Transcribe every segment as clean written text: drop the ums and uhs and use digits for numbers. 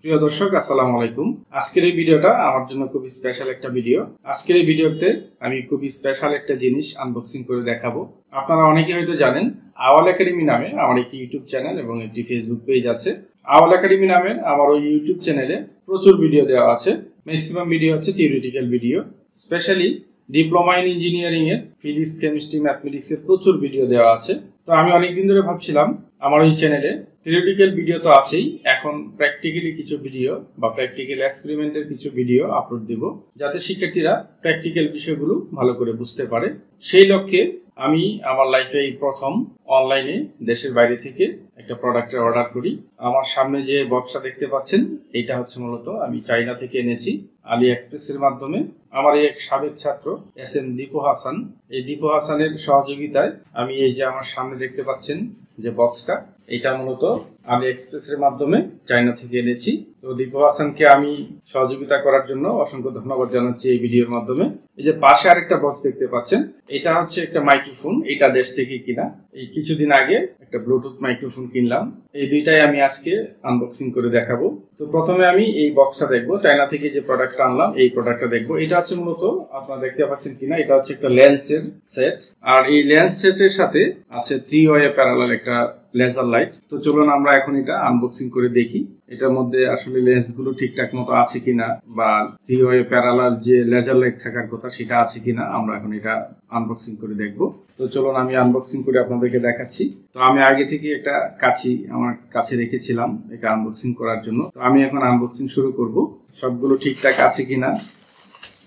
প্রিয় দর্শক, আসসালামু আলাইকুম। আজকের এই ভিডিওটা আমার জন্য খুবই স্পেশাল একটা ভিডিও। আজকের এই ভিডিওতে আমি খুবই স্পেশাল একটা জিনিস আনবক্সিং করে দেখাবো। আপনারা অনেকে হয়তো জানেন, আওয়াল একাডেমি নামে আমার একটি ইউটিউব চ্যানেল এবং একটি ফেসবুক পেজ আছে। আওয়াল একাডেমি নামে আমার ওই ইউটিউব চ্যানেলে প্রচুর ভিডিও দেওয়া আছে। ম্যাক্সিমাম ভিডিও হচ্ছে theoretical video, specially diploma in engineering এর ফিজিক্স, কেমিস্ট্রি, ম্যাথমেটিক্স এর প্রচুর ভিডিও দেওয়া আছে। তো আমি অনেকদিন ধরে ভাবছিলাম আমার ওই চ্যানেলে থিওরিটিক্যাল ভিডিও তো আছেই, এখন প্র্যাকটিক্যালি কিছু ভিডিও বা প্র্যাকটিক্যাল এক্সপেরিমেন্টের কিছু ভিডিও আপলোড দেব, যাতে শিক্ষার্থীরা প্র্যাকটিক্যাল বিষয়গুলো ভালো করে বুঝতে পারে। সেই লক্ষ্যে আমি আমার লাইফে এই প্রথম অনলাইনে দেশের বাইরে থেকে একটা প্রোডাক্টের অর্ডার করি। আমার সামনে যে বক্সটা দেখতে পাচ্ছেন, এটা হচ্ছে মূলত আমি চাইনা থেকে এনেছি আলি এক্সপ্রেসের মাধ্যমে। আমার এক সাবেক ছাত্র SM দীপু হাসান, এই দীপু হাসানের সহযোগিতায় আমি এই যে আমার সামনে দেখতে পাচ্ছেন যে বক্সটা, এটা মূলত আলি এক্সপ্রেসের মাধ্যমে চায়না থেকে এনেছি। তো দীপু হাসানকে আমি সহযোগিতা করার জন্য অসংখ্য ধন্যবাদ জানাচ্ছি এই ভিডিওর মাধ্যমে। এই যে পাশে আরেকটা বক্স দেখতে পাচ্ছেন, এটা হচ্ছে একটা মাইক্রোফোন, এটা দেশ থেকে কিনা। এই কিছুদিন আগে একটা ব্লুটুথ মাইক্রোফোন কিনলাম। এই দুইটাই আমি আজকে আনবক্সিং করে দেখাবো। তো প্রথমে আমি এই বক্সটা দেখবো, চায়না থেকে যে প্রোডাক্টটা আনলাম এই প্রোডাক্টটা দেখবো। এটা হচ্ছে মূলত, আপনারা দেখতে পাচ্ছেন কিনা, এটা হচ্ছে একটা লেন্সের সেট। আর এই লেন্স সেটের সাথে আছে 3-ওয়ে প্যারালাল একটা লেজার লাইট। তো চলুন আমরা এখন এটা আনবক্সিং করে দেখি এটার মধ্যে আসলে লেন্সগুলো ঠিকঠাক মতো আছে কিনা, বা 3-ওয়ে প্যারালাল যে লেজার লাইট থাকার কথা সেটা আছে কিনা, আমরা এখন এটা আনবক্সিং করে দেখবো। তো চলুন আমি আনবক্সিং করে আপনাদেরকে দেখাচ্ছি। তো আমি আগে থেকে একটা কাঁচি আমার কাছে রেখেছিলাম এটা আনবক্সিং করার জন্য। তো আমি এখন আনবক্সিং শুরু করব, সবগুলো ঠিকঠাক আছে কিনা।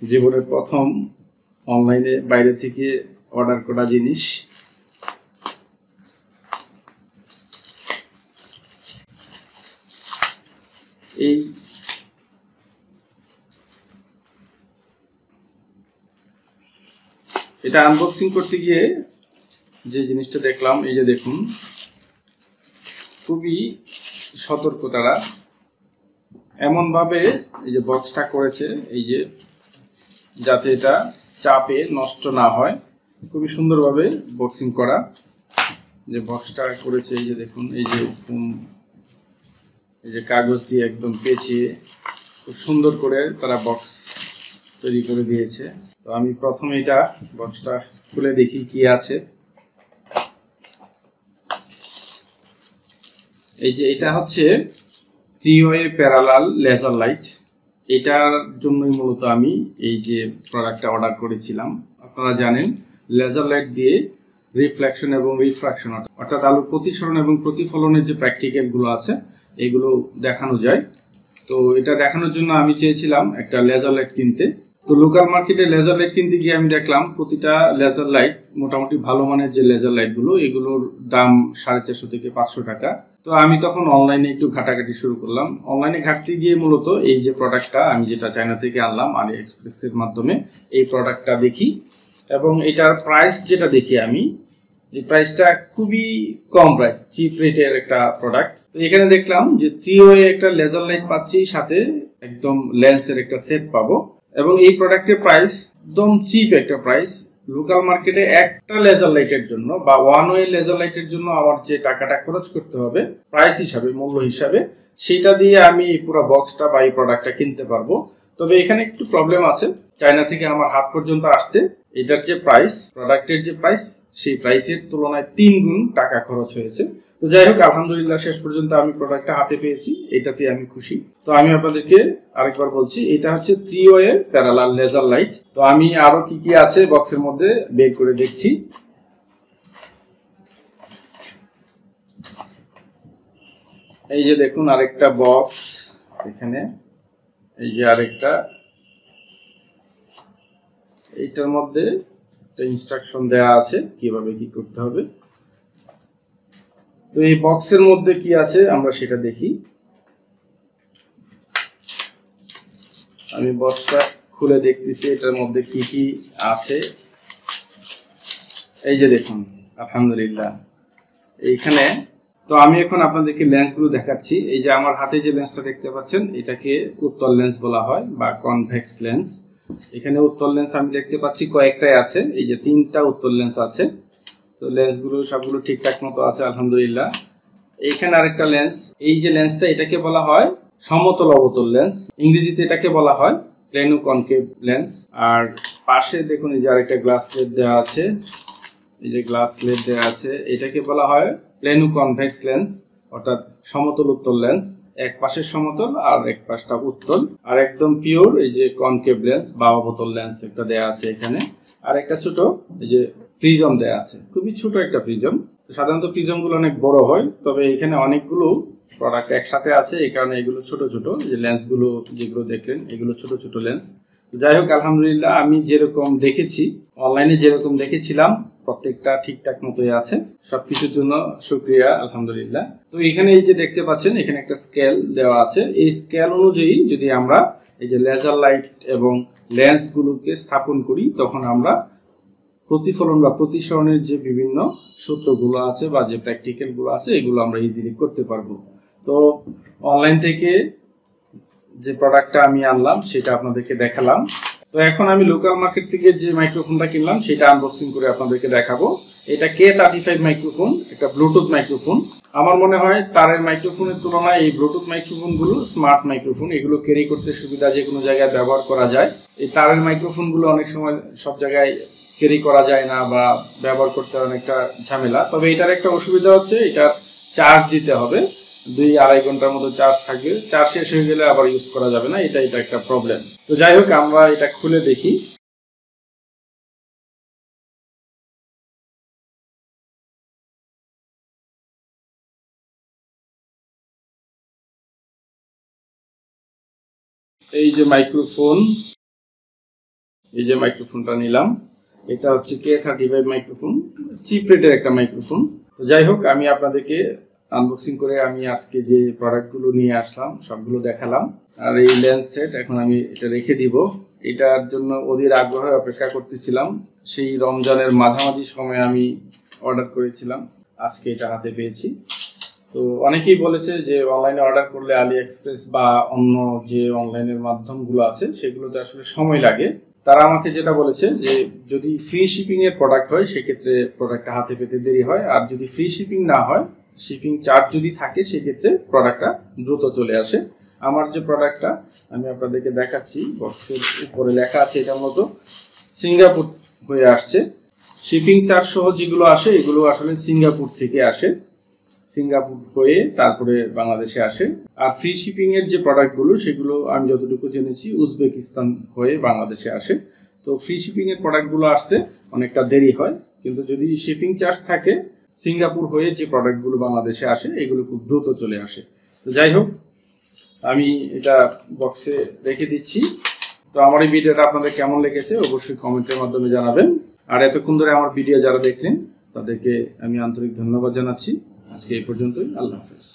জীবনের প্রথম অনলাইনে বাইরে থেকে অর্ডার করা জিনিস। এই এটা আনবক্সিং করতে গিয়ে যে জিনিসটা দেখলাম, এই যে দেখুন, খুবই সতর্ক তারা, এমন ভাবে এই যে বক্সটা করেছে, এই যে যাতে এটা চাপে নষ্ট না হয়, খুবই সুন্দরভাবে বক্সিং করা যে বক্সটা করেছে। এই যে দেখুন, এই যে কাগজ দিয়ে একদম পেঁচিয়ে খুব সুন্দর করে তারা বক্স তৈরি করে দিয়েছে। তো আমি প্রথমে এটা বক্সটা খুলে দেখি কি আছে। এই যে এটা হচ্ছে 3-ওয়ে প্যারালাল লেজার লাইট। এটার জন্যই মূলত আমি এই যে প্রোডাক্টটা অর্ডার করেছিলাম। আপনারা জানেন লেজার লাইট দিয়ে রিফ্লেকশন এবং রিফ্রাকশন, অর্থাৎ আলোর প্রতিসরণ এবং প্রতিফলনের যে প্র্যাকটিক্যালগুলো আছে এগুলো দেখানো যায়। তো এটা দেখানোর জন্য আমি চেয়েছিলাম একটা লেজার লাইট কিনতে। তো লোকাল মার্কেটে লেজার লাইট কিনতে গিয়ে আমি দেখলাম প্রতিটা লেজার লাইট, মোটামুটি ভালো মানের যে লেজার লাইটগুলো, এগুলোর দাম 450 থেকে 500 টাকা। তো আমি তখন অনলাইনে একটু ঘাটাঘাটি শুরু করলাম। অনলাইনে ঘাটতে গিয়ে মূলত এই যে প্রোডাক্টটা আমি যেটা চায়না থেকে আনলাম আলি এক্সপ্রেসের মাধ্যমে, এই প্রোডাক্টটা দেখি এবং এটার প্রাইস যেটা দেখি আমি, এই প্রাইসটা খুবই কম প্রাইস, চিপ রেটের একটা প্রোডাক্ট। তো এখানে দেখলাম যে 3-ওয়ে একটা লেজার লাইট পাচ্ছি, সাথে একদম লেন্সের একটা সেট পাবো, এবং এই প্রোডাক্টের প্রাইস একদম চিপ একটা প্রাইস। লোকাল মার্কেটে একটা লেজার লাইটের জন্য বা 1-ওয়ে লেজার লাইটের জন্য আমার যে টাকাটা খরচ করতে হবে প্রাইস হিসাবে, মূল্য হিসাবে, সেটা দিয়ে আমি পুরো বক্সটা বা এই প্রোডাক্টটা কিনতে পারবো। তবে এখানে একটু প্রবলেম আছে, চায়না থেকে আমার হাত পর্যন্ত আসতে এটার যে প্রাইস, প্রোডাক্টের যে প্রাইস, সেই প্রাইসের তুলনায় 3 গুণ টাকা খরচ হয়েছে। তো যাই হোক, আলহামদুলিল্লাহ শেষ পর্যন্ত আমি প্রোডাক্টটা হাতে পেয়েছি, এটাতে আমি খুশি। তো আমি আপনাদেরকে আরেকবার বলছি, এটা হচ্ছে 3-ওয়ে প্যারালাল লেজার লাইট। তো আমি আরো কি কি আছে বক্সের মধ্যে বের করে দেখছি। এই যে দেখুন আরেকটা বক্স, এখানে এই যে আরেকটা, এইটার মধ্যে একটা ইনস্ট্রাকশন দেয়া আছে কিভাবে কি করতে হবে। তো এই বক্সের মধ্যে কি আছে আমরা সেটা দেখি। আমি বক্সটা খুলে দেখতেছি এটার মধ্যে কি কি আছে। এই যে দেখুন, আলহামদুলিল্লাহ এইখানে। তো আমি এখন আপনাদেরকে লেন্সগুলো দেখাচ্ছি। এই যে আমার হাতে যে লেন্সটা দেখতে পাচ্ছেন, এটাকে উত্তল লেন্স বলা হয় বা কনভেক্স লেন্স। এখানে উত্তল লেন্স আমি দেখতে পাচ্ছি কয়েকটাই আছে, এই যে 3টা উত্তল লেন্স আছে। তো লেন্সগুলো সবগুলো ঠিকঠাক মতো আছে আলহামদুলিল্লাহ। এইখানে আরেকটা লেন্স, এই যে লেন্সটা এটাকে বলা হয় সমতল অবতল লেন্স, ইংরেজিতে এটাকে বলা হয় প্লেনো কনকেভ লেন্স। আর পাশে দেখুন এই যে আরেকটা গ্লাস লেড দেওয়া আছে, এই যে গ্লাস লেড দেওয়া আছে, এটাকে বলা হয় প্লেনো কনভেক্স লেন্স, অর্থাৎ সমতল উত্তল লেন্স। এক পাশে সমতল আর এক পাশটা উত্তল। আর একদম পিওর এই যে কনকেভ লেন্স বা অবতল লেন্স একটা দেওয়া আছে এখানে। আর একটা ছোট এই যে প্রিজম দেওয়া আছে, খুবই ছোট একটা প্রিজম। সাধারণত প্রিজম গুলো অনেক বড় হয়, তবে এখানে অনেকগুলো প্রোডাক্ট একসাথে আছে, এই কারণে এগুলো ছোট ছোট। যে লেন্স গুলো যেগুলো দেখলেন এগুলো ছোট ছোট লেন্স। যাই হোক, আলহামদুলিল্লাহ আমি যেরকম দেখেছি অনলাইনে যেরকম দেখেছিলাম প্রত্যেকটা ঠিকঠাক মতোই আছে। সবকিছুর জন্য শুকরিয়া, আলহামদুলিল্লাহ। তো এখানে এই যে দেখতে পাচ্ছেন এখানে একটা স্কেল দেওয়া আছে। এই স্কেল অনুযায়ী যদি আমরা এই যে লেজার লাইট এবং লেন্স গুলোকে স্থাপন করি, তখন আমরা প্রতিফলন বা প্রতিসরণের যে বিভিন্ন সূত্রগুলো আছে বা যে প্র্যাকটিক্যাল গুলো আছে এগুলো আমরা ইজিলি করতে পারবো। তো অনলাইন থেকে যে প্রোডাক্টটা আমি আনলাম সেটা আপনাদেরকে দেখালাম। তো এখন আমি লোকাল মার্কেট থেকে যে মাইক্রোফোনটা কিনলাম সেটা আনবক্সিং করে আপনাদেরকে দেখাবো। এটা K35 মাইক্রোফোন, একটা ব্লুটুথ মাইক্রোফোন। আমার মনে হয় তারের মাইক্রোফোনের তুলনায় এই ব্লুটুথ মাইক্রোফোন গুলো স্মার্ট মাইক্রোফোন, এগুলো ক্যারি করতে সুবিধা, যে কোনো জায়গায় ব্যবহার করা যায়। এই তারের মাইক্রোফোন গুলো অনেক সময় সব জায়গায় ক্যারি করা যায় না বা ব্যবহার করতে অনেকটা ঝামেলা। তবে এটার একটা অসুবিধা হচ্ছে এটা চার্জ দিতে হবে, 2-2.5 ঘন্টার মতো চার্জ থাকবে, চার্জ শেষ হয়ে গেলে আবার ইউজ করা যাবে না, এটা একটা প্রবলেম। তো যাই হোক, আমরা এটা খুলে দেখি। এই যে মাইক্রোফোন, এই যে মাইক্রোফোনটা নিলাম, এটা হচ্ছে K35 মাইক্রোফোন, চিপ রেটের একটা মাইক্রোফোন। তো যাই হোক, আমি আপনাদেরকে আনবক্সিং করে আমি আজকে যে প্রোডাক্টগুলো নিয়ে আসলাম সবগুলো দেখালাম। আর এই লেন্স সেট এখন আমি এটা রেখে দিব। এটার জন্য অধীর আগ্রহে অপেক্ষা করতেছিলাম। সেই রমজানের মাঝামাঝি সময়ে আমি অর্ডার করেছিলাম, আজকে এটা হাতে পেয়েছি। তো অনেকেই বলেছে যে অনলাইনে অর্ডার করলে আলি এক্সপ্রেস বা অন্য যে অনলাইনের মাধ্যমগুলো আছে সেগুলোতে আসলে সময় লাগে। তারা আমাকে যেটা বলেছে যে যদি ফ্রি শিপিং এর প্রোডাক্ট হয় সেক্ষেত্রে প্রোডাক্টটা হাতে পেতে দেরি হয়, আর যদি ফ্রি শিপিং না হয়, শিপিং চার্জ যদি থাকে, সেক্ষেত্রে প্রোডাক্টটা দ্রুত চলে আসে। আমার যে প্রোডাক্টটা আমি আপনাদেরকে দেখাচ্ছি, বক্সের উপরে লেখা আছে এটার মতো সিঙ্গাপুর হয়ে আসছে। শিপিং চার্জ সহ যেগুলো আসে এগুলো আসলে সিঙ্গাপুর থেকে আসে, সিঙ্গাপুর হয়ে তারপরে বাংলাদেশে আসে। আর ফ্রি শিপিং এর যে প্রোডাক্টগুলো সেগুলো আমি যতটুকু জেনেছি উজবেকিস্তান হয়ে বাংলাদেশে আসে। তো ফ্রি শিপিং এর প্রোডাক্টগুলো আসতে অনেকটা দেরি হয়, কিন্তু যদি শিপিং চার্জ থাকে সিঙ্গাপুর হয়ে যে প্রোডাক্টগুলো বাংলাদেশে আসে এগুলো খুব দ্রুত চলে আসে। তো যাই হোক, আমি এটা বক্সে রেখে দিচ্ছি। তো আমার এই ভিডিওটা আপনাদের কেমন লেগেছে অবশ্যই কমেন্টের মাধ্যমে জানাবেন। আর এতক্ষণ ধরে আমার ভিডিও যারা দেখলেন তাদেরকে আমি আন্তরিক ধন্যবাদ জানাচ্ছি। আজকে এই পর্যন্তই, আল্লাহ হাফেজ।